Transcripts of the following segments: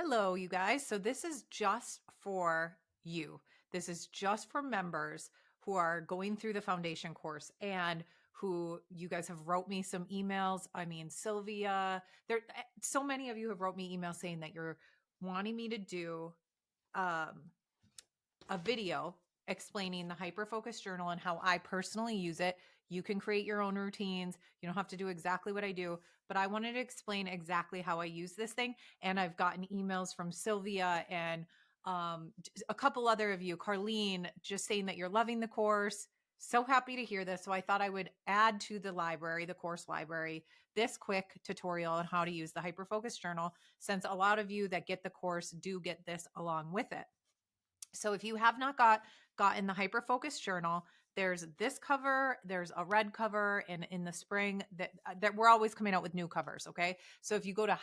Hello, you guys. So this is just for you. This is just for members who are going through the foundation course and who you guys have wrote me some emails. I mean, Sylvia, so many of you have wrote me emails saying that you're wanting me to do um, a video explaining the hyperfocus journal and how I personally use it. You can create your own routines. You don't have to do exactly what I do, but I wanted to explain exactly how I use this thing. And I've gotten emails from Sylvia and a couple other of you, Carlene, just saying that you're loving the course. So happy to hear this. So I thought I would add to the library, the course library, this quick tutorial on how to use the hyperfocus journal, since a lot of you that get the course do get this along with it. So if you have not gotten the hyperfocus journal, there's this cover, there's a red cover, and in the spring that we're always coming out with new covers. Okay. So if you go to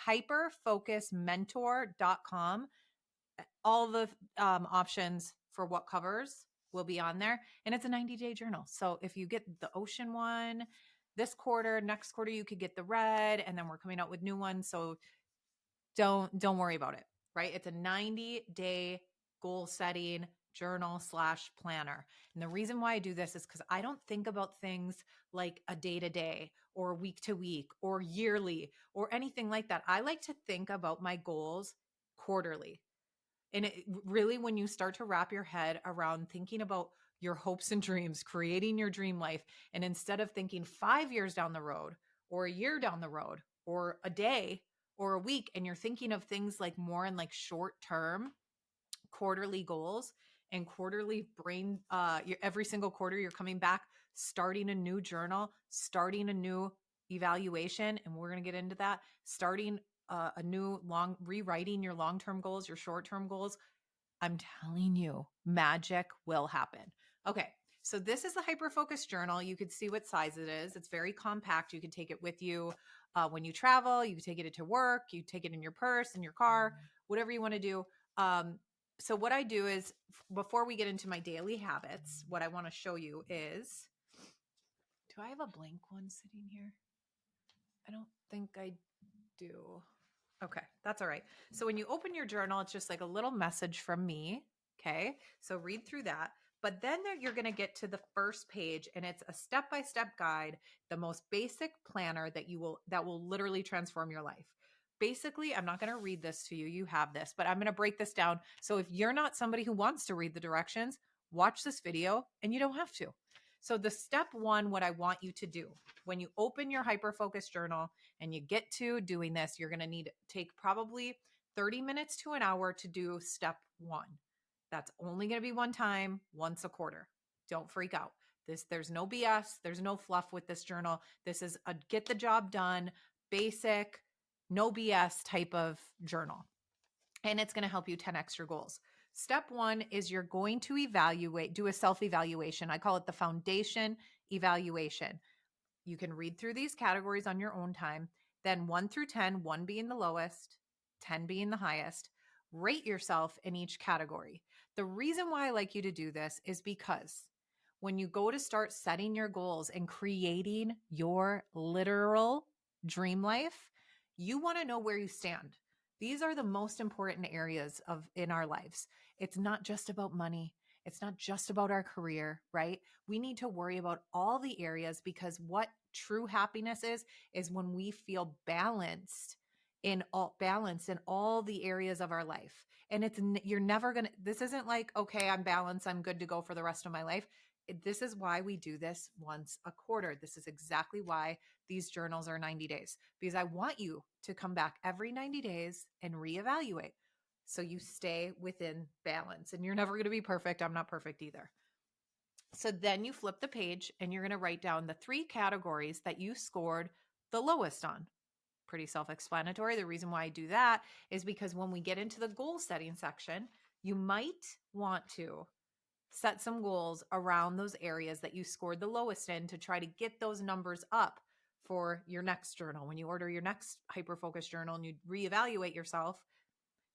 hyperfocusmentor.com, all the options for what covers will be on there. And it's a 90-day journal. So if you get the ocean one this quarter, next quarter, you could get the red, and then we're coming out with new ones. So don't worry about it, right? It's a 90-day goal setting journal/planner. And the reason why I do this is because I don't think about things like a day-to-day or week-to-week or yearly or anything like that. I like to think about my goals quarterly. And it really, when you start to wrap your head around thinking about your hopes and dreams, creating your dream life, and instead of thinking 5 years down the road or a year down the road or a day or a week, and you're thinking of things like more in like short term quarterly goals and quarterly brain, every single quarter you're coming back, starting a new journal, starting a new evaluation. And we're going to get into that, starting a new rewriting your long-term goals, your short-term goals. I'm telling you, magic will happen. Okay. So this is the hyperfocus journal. You could see what size it is. It's very compact. You can take it with you when you travel. You can take it to work. You take it in your purse, in your car, whatever you want to do. So what I do is, before we get into my daily habits, what I want to show you is, do I have a blank one sitting here? I don't think I do. Okay, that's all right. So when you open your journal, it's just like a little message from me. Okay, so read through that. But then you're going to get to the first page, and it's a step-by-step guide, the most basic planner that will literally transform your life. Basically, I'm not going to read this to you. You have this, but I'm going to break this down. So if you're not somebody who wants to read the directions, watch this video and you don't have to. So the step one, what I want you to do when you open your hyperfocus journal and you get to doing this, you're going to need to take probably 30 minutes to an hour to do step one. That's only going to be one time, once a quarter. Don't freak out. There's no BS. There's no fluff with this journal. This is a get the job done, basic, no BS type of journal. And it's going to help you 10x your goals. Step one is you're going to do a self-evaluation. I call it the foundation evaluation. You can read through these categories on your own time. Then 1 through 10, 1 being the lowest, 10 being the highest. Rate yourself in each category. The reason why I like you to do this is because when you go to start setting your goals and creating your literal dream life, you want to know where you stand. These are the most important areas in our lives. It's not just about money. It's not just about our career, right? We need to worry about all the areas, because what true happiness is when we feel balanced in all the areas of our life. And you're never going to, this isn't like, okay, I'm balanced, I'm good to go for the rest of my life. This is why we do this once a quarter. This is exactly why these journals are 90 days, because I want you to come back every 90 days and reevaluate, so you stay within balance. And you're never going to be perfect. I'm not perfect either. So then you flip the page and you're going to write down the 3 categories that you scored the lowest on. Pretty self-explanatory. The reason why I do that is because when we get into the goal setting section, you might want to set some goals around those areas that you scored the lowest in to try to get those numbers up for your next journal. When you order your next hyperfocus journal and you reevaluate yourself,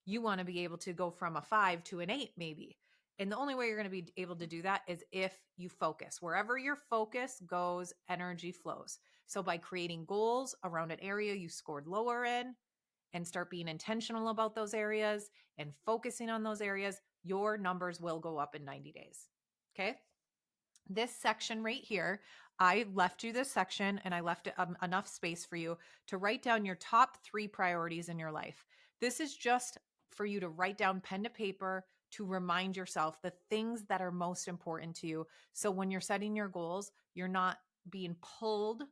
you want to be able to go from a 5 to an 8 maybe. And the only way you're going to be able to do that is if you focus. Wherever your focus goes, energy flows. So by creating goals around an area you scored lower in and start being intentional about those areas and focusing on those areas, your numbers will go up in 90 days. Okay. This section right here, I left you this section and I left enough space for you to write down your top 3 priorities in your life. This is just for you to write down pen to paper to remind yourself the things that are most important to you. So when you're setting your goals, you're not being pulled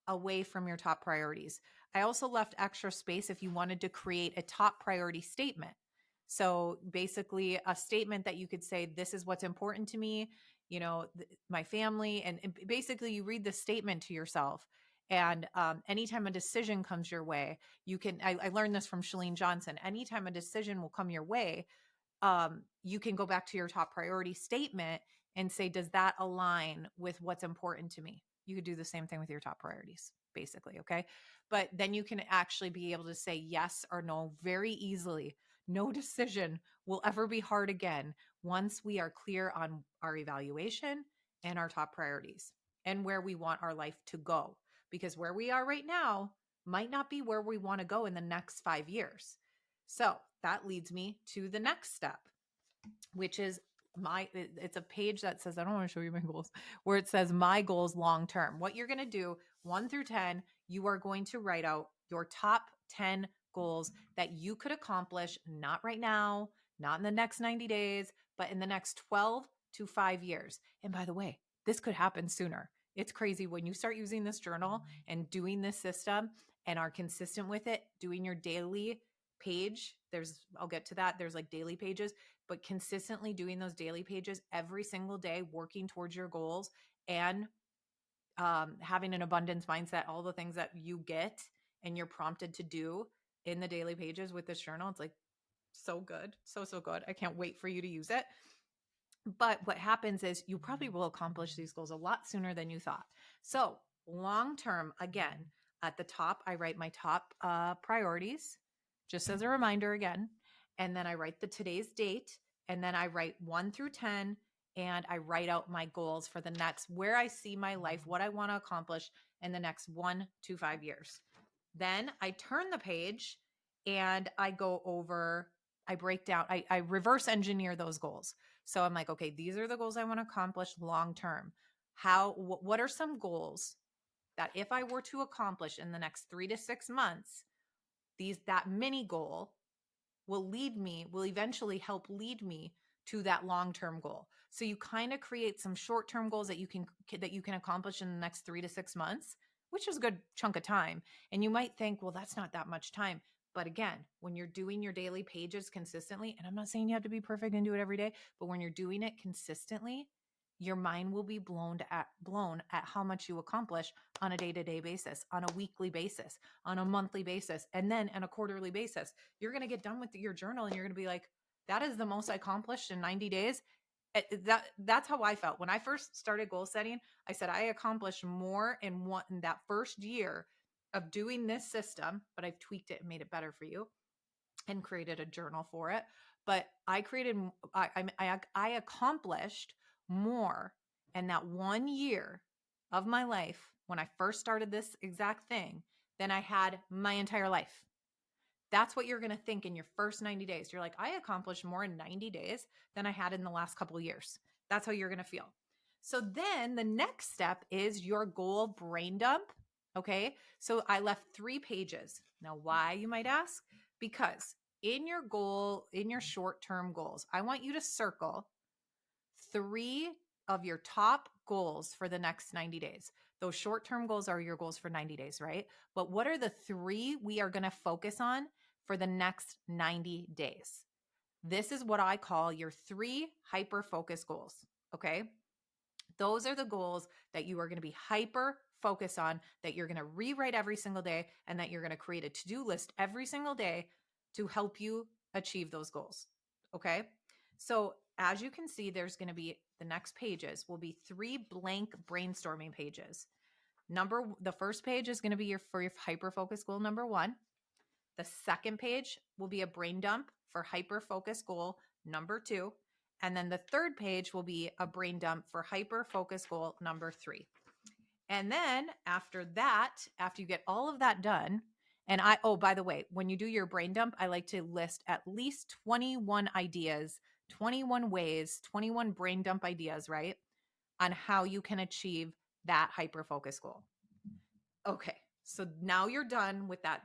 away from your top priorities. I also left extra space if you wanted to create a top priority statement. So basically, a statement that you could say, this is what's important to me, my family. And basically, you read the statement to yourself. And anytime a decision comes your way, I learned this from Chalene Johnson. Anytime a decision will come your way, you can go back to your top priority statement and say, does that align with what's important to me? You could do the same thing with your top priorities, basically. Okay. But then you can actually be able to say yes or no very easily. No decision will ever be hard again once we are clear on our evaluation and our top priorities and where we want our life to go. Because where we are right now might not be where we want to go in the next 5 years. So that leads me to the next step, which is it's a page that says, I don't want to show you my goals, where it says my goals long term. What you're going to do 1 through 10, you are going to write out your top 10 goals that you could accomplish, not right now, not in the next 90 days, but in the next 12 to 5 years. And by the way, this could happen sooner. It's crazy when you start using this journal and doing this system and are consistent with it, doing your daily page. I'll get to that. There's like daily pages, but consistently doing those daily pages every single day, working towards your goals and having an abundance mindset, all the things that you get and you're prompted to do in the daily pages with this journal. It's like so good. So good. I can't wait for you to use it. But what happens is you probably will accomplish these goals a lot sooner than you thought. So long term, again, at the top, I write my top priorities, just as a reminder again. And then I write the today's date. And then I write 1 through 10. And I write out my goals for the next, where I see my life, what I want to accomplish in the next 1 to 5 years. Then I turn the page and I go over, I break down, I reverse engineer those goals. So I'm like, okay, these are the goals I want to accomplish long term. What are some goals that if I were to accomplish in the next 3 to 6 months, that mini goal will eventually help lead me to that long-term goal. So you kind of create some short-term goals that you can accomplish in the next 3 to 6 months, which is a good chunk of time. And you might think, well, that's not that much time. But again, when you're doing your daily pages consistently, and I'm not saying you have to be perfect and do it every day, but when you're doing it consistently, your mind will be blown at how much you accomplish on a day-to-day basis, on a weekly basis, on a monthly basis, and then on a quarterly basis. You're going to get done with your journal and you're going to be like, that is the most I accomplished in 90 days. That's how I felt. When I first started goal setting, I said I accomplished more in that first year of doing this system, but I've tweaked it and made it better for you and created a journal for it. But I accomplished more in that 1 year of my life when I first started this exact thing than I had my entire life. That's what you're going to think in your first 90 days. You're like, I accomplished more in 90 days than I had in the last couple of years. That's how you're going to feel. So then the next step is your goal brain dump. Okay. So I left 3 pages. Now, why, you might ask? Because in your short-term goals, I want you to circle 3 of your top goals for the next 90 days. Those short-term goals are your goals for 90 days, right? But what are the 3 we are going to focus on for the next 90 days? This is what I call your 3 hyper-focus goals, okay? Those are the goals that you are going to be hyper focused on, that you're going to rewrite every single day, and that you're going to create a to-do list every single day to help you achieve those goals. Okay. So as you can see, there's going to be the next pages will be 3 blank brainstorming pages. The first page is going to be for your hyper focus goal number 1. The second page will be a brain dump for hyper focus goal number 2. And then the third page will be a brain dump for hyper focus goal number 3. And then after you get all of that done, And oh, by the way, when you do your brain dump, I like to list at least 21 ideas, 21 ways, 21 brain dump ideas, right? On how you can achieve that hyper focus goal. Okay. So now you're done with that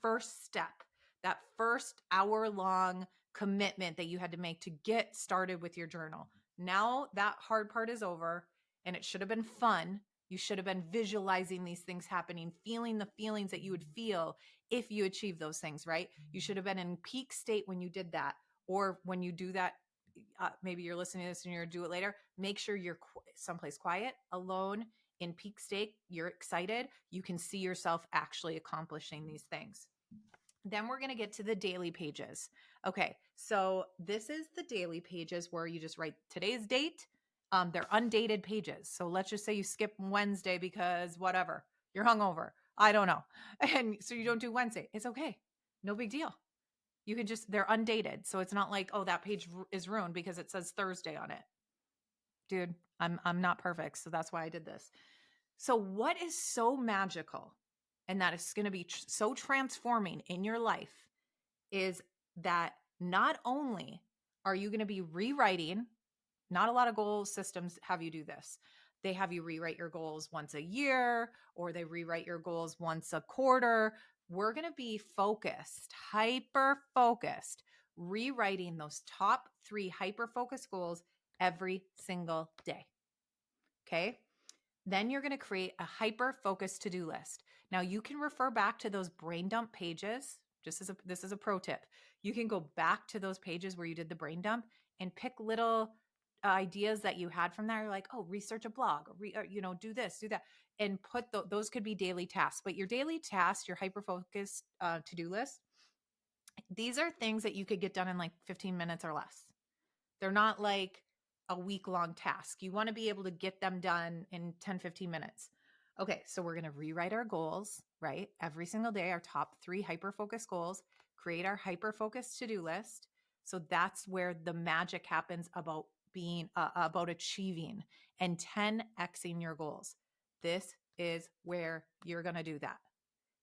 first step, that first hour long commitment that you had to make to get started with your journal. Now that hard part is over, and it should have been fun. You should have been visualizing these things happening, feeling the feelings that you would feel if you achieve those things, right? You should have been in peak state when you did that. Or when you do that, maybe you're listening to this and you're going to do it later. Make sure you're someplace quiet, alone, in peak state. You're excited. You can see yourself actually accomplishing these things. Then we're going to get to the daily pages. Okay, so this is the daily pages where you just write today's date. They're undated pages. So let's just say you skip Wednesday because whatever, you're hungover. I don't know. And so you don't do Wednesday. It's okay. No big deal. You can just, they're undated. So it's not like, oh, that page is ruined because it says Thursday on it. Dude, I'm not perfect. So that's why I did this. So what is so magical and that is going to be so transforming in your life is that not only are you going to be rewriting, not a lot of goal systems have you do this. They have you rewrite your goals once a year, or they rewrite your goals once a quarter. We're going to be focused, hyper focused, rewriting those top 3 hyper focused goals every single day. Okay. Then you're going to create a hyper focused to-do list. Now you can refer back to those brain dump pages. This is a pro tip. You can go back to those pages where you did the brain dump and pick little ideas that you had from there. You're like, oh, research a blog, or, do this, do that, and put those could be daily tasks. But your daily tasks, your hyper focused to-do list, these are things that you could get done in like 15 minutes or less. They're not like a week-long task. You want to be able to get them done in 10, 15 minutes. Okay, so we're going to rewrite our goals, right? Every single day, our top 3 hyper-focused goals, create our hyper-focused to-do list. So that's where the magic happens about being, about achieving and 10xing your goals. This is where you're going to do that.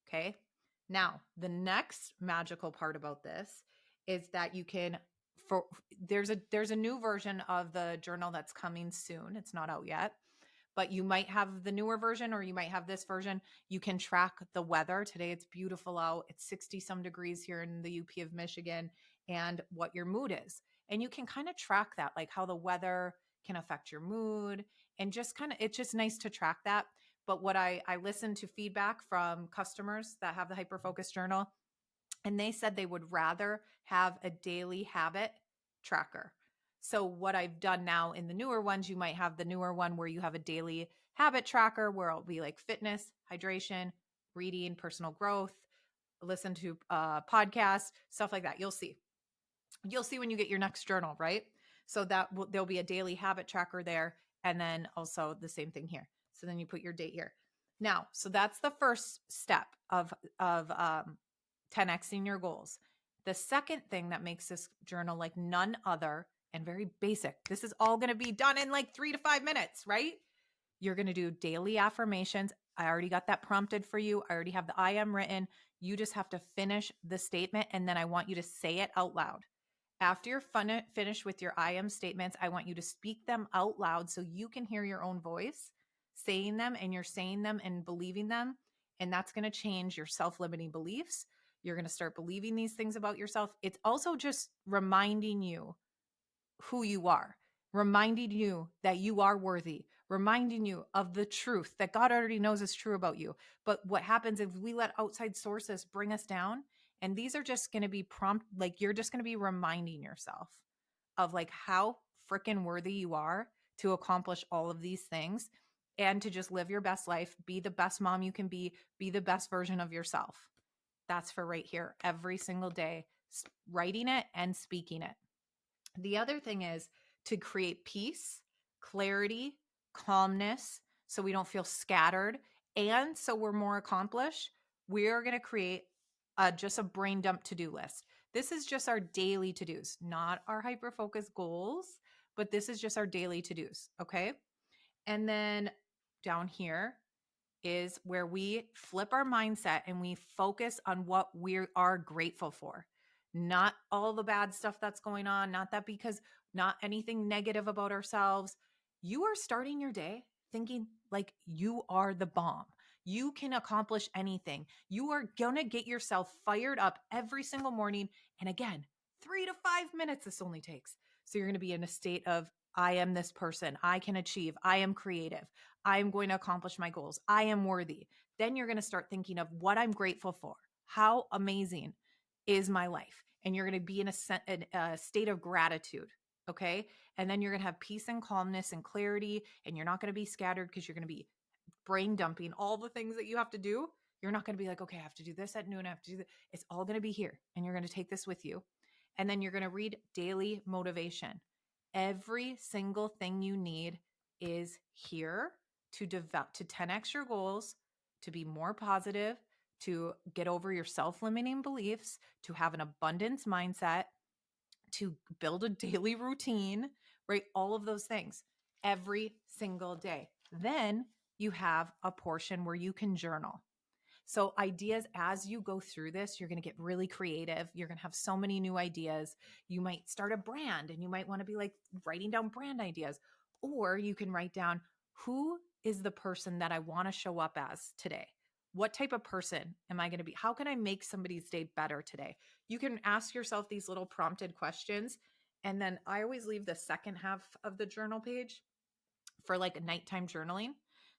Okay. Now, the next magical part about this is that you can there's a new version of the journal that's coming soon. It's not out yet, but you might have the newer version or you might have this version. You can track the weather. Today it's beautiful out. It's 60 some degrees here in the UP of Michigan, and what your mood is. And you can kind of track that, like how the weather can affect your mood, and just kind of, it's just nice to track that. But what I listened to feedback from customers that have the hyper focus journal, and they said they would rather have a daily habit tracker. So what I've done now in the newer ones, you might have the newer one where you have a daily habit tracker where it'll be like fitness, hydration, reading, personal growth, listen to podcasts, stuff like that. You'll see when you get your next journal, right? So there'll be a daily habit tracker there. And then also the same thing here. So then you put your date here. Now, so that's the first step of 10xing your goals. The second thing that makes this journal like none other and very basic, this is all going to be done in like 3 to 5 minutes, right? You're going to do daily affirmations. I already got that prompted for you. I already have the I am written. You just have to finish the statement, and then I want you to say it out loud. After you're finished with your I am statements, I want you to speak them out loud so you can hear your own voice saying them, and you're saying them and believing them. And that's going to change your self-limiting beliefs. You're going to start believing these things about yourself. It's also just reminding you who you are, reminding you that you are worthy, reminding you of the truth that God already knows is true about you. But what happens if we let outside sources bring us down? And these are just going to be like you're just going to be reminding yourself of like how freaking worthy you are to accomplish all of these things and to just live your best life, be the best mom you can be the best version of yourself. That's for right here every single day, writing it and speaking it. The other thing is to create peace, clarity, calmness, so we don't feel scattered and so we're more accomplished. We are going to create just a brain dump to-do list. This is just our daily to-dos, not our hyper-focused goals, but this is just our daily to-dos, okay? And then down here, is where we flip our mindset and we focus on what we are grateful for. Not all the bad stuff that's going on, not anything negative about ourselves. You are starting your day thinking like you are the bomb. You can accomplish anything. You are going to get yourself fired up every single morning. And again, 3 to 5 minutes this only takes. So you're going to be in a state of, I am this person. I can achieve. I am creative. I'm going to accomplish my goals. I am worthy. Then you're going to start thinking of what I'm grateful for. How amazing is my life? And you're going to be in a state of gratitude. Okay. And then you're going to have peace and calmness and clarity. And you're not going to be scattered because you're going to be brain dumping all the things that you have to do. You're not going to be like, okay, I have to do this at noon. I have to do this. It's all going to be here. And you're going to take this with you. And then you're going to read daily motivation. Every single thing you need is here to develop, to 10x your goals, to be more positive, to get over your self-limiting beliefs, to have an abundance mindset, to build a daily routine, right? All of those things every single day. Then you have a portion where you can journal. So ideas, as you go through this, you're going to get really creative. You're going to have so many new ideas. You might start a brand and you might want to be like writing down brand ideas, or you can write down, who is the person that I want to show up as today? What type of person am I going to be? How can I make somebody's day better today? You can ask yourself these little prompted questions. And then I always leave the second half of the journal page for like a nighttime journaling.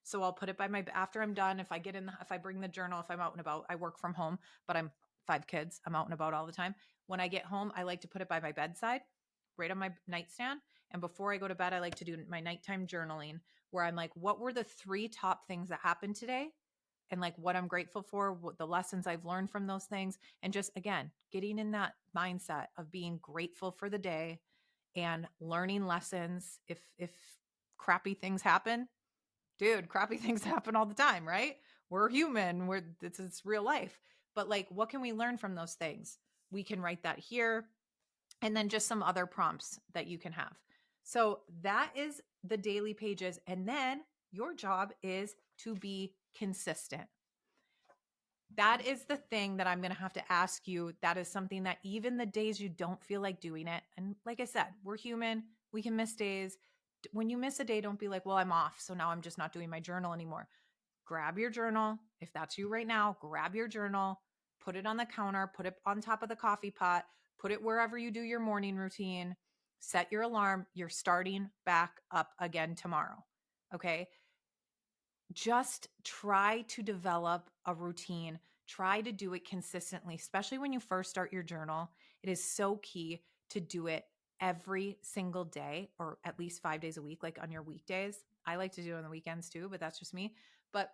So I'll put it by after I'm done, if I bring the journal, if I'm out and about, I work from home, but I'm 5 kids. I'm out and about all the time. When I get home, I like to put it by my bedside, right on my nightstand. And before I go to bed, I like to do my nighttime journaling where I'm like, what were the 3 top things that happened today? And like what I'm grateful for, what the lessons I've learned from those things. And just again, getting in that mindset of being grateful for the day and learning lessons. If crappy things happen, dude, crappy things happen all the time, right? We're human. It's real life. But like, what can we learn from those things? We can write that here. And then just some other prompts that you can have. So that is the daily pages. And then your job is to be consistent. That is the thing that I'm going to have to ask you. That is something that even the days you don't feel like doing it. And like I said, we're human. We can miss days. When you miss a day, don't be like, well, I'm off. So now I'm just not doing my journal anymore. Grab your journal. If that's you right now, grab your journal, put it on the counter, put it on top of the coffee pot, put it wherever you do your morning routine, set your alarm. You're starting back up again tomorrow. Okay. Just try to develop a routine. Try to do it consistently, especially when you first start your journal. It is so key to do it every single day, or at least 5 days a week, like on your weekdays. I like to do it on the weekends too, but that's just me. But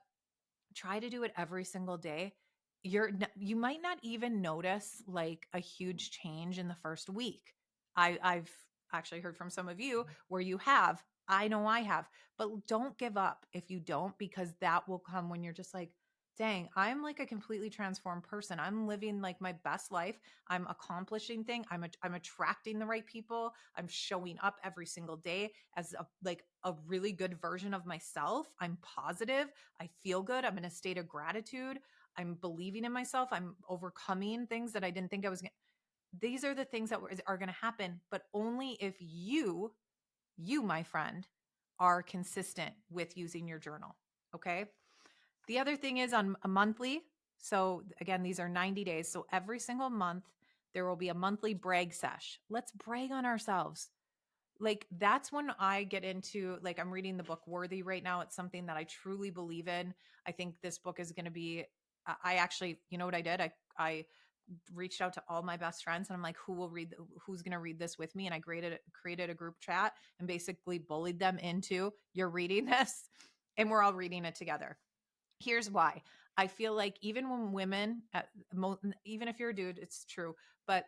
try to do it every single day. You might not even notice like a huge change in the first week. I've actually heard from some of you where you have. I know I have, but don't give up if you don't, because that will come when you're just like, dang, I'm like a completely transformed person. I'm living like my best life. I'm accomplishing things. I'm attracting the right people. I'm showing up every single day as a really good version of myself. I'm positive. I feel good. I'm in a state of gratitude. I'm believing in myself. I'm overcoming things that I didn't think I was going to. These are the things that are going to happen, but only if you, my friend, are consistent with using your journal. Okay. The other thing is on a monthly. So again, these are 90 days. So every single month, there will be a monthly brag sesh. Let's brag on ourselves. Like that's when I get into, like, I'm reading the book Worthy right now. It's something that I truly believe in. I think this book is going to be, I actually, you know what I did? I reached out to all my best friends and I'm like, who's going to read this with me? And I created a group chat and basically bullied them into, you're reading this and we're all reading it together. Here's why. I feel like even when women, even if you're a dude, it's true, but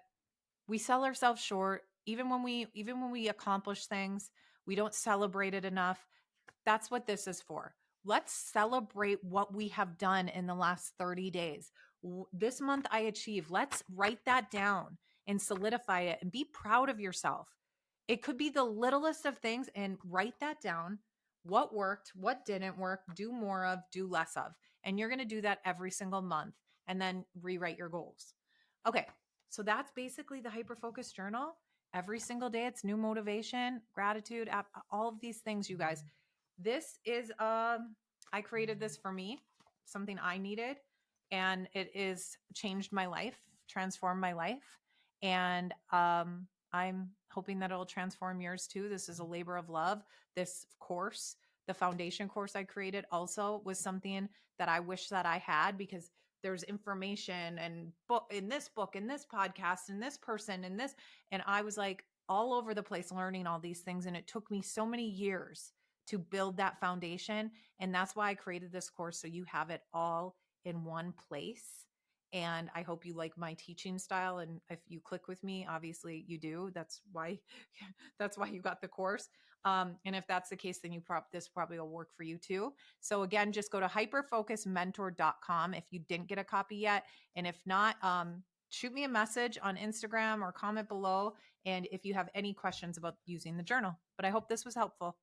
we sell ourselves short. Even when we accomplish things, we don't celebrate it enough. That's what this is for. Let's celebrate what we have done in the last 30 days. This month I achieved. Let's write that down and solidify it and be proud of yourself. It could be the littlest of things, and write that down. what worked, what didn't work, do more of, do less of. And you're going to do that every single month and then rewrite your goals. Okay. So that's basically the hyper focus journal. Every single day, it's new motivation, gratitude, all of these things, you guys. This is, I created this for me, something I needed, and it is changed my life, transformed my life. And I'm hoping that it'll transform yours too. This is a labor of love. This course, the foundation course I created, also was something that I wish that I had, because there's information and book in this book, in this podcast, in this person, in this. And I was like all over the place learning all these things. And it took me so many years to build that foundation. And that's why I created this course. So you have it all in one place. And I hope you like my teaching style. And if you click with me, obviously you do. That's why, that's why you got the course. And if that's the case, then this probably will work for you too. So again, just go to hyperfocusmentor.com if you didn't get a copy yet. And if not, shoot me a message on Instagram or comment below. And if you have any questions about using the journal, but I hope this was helpful.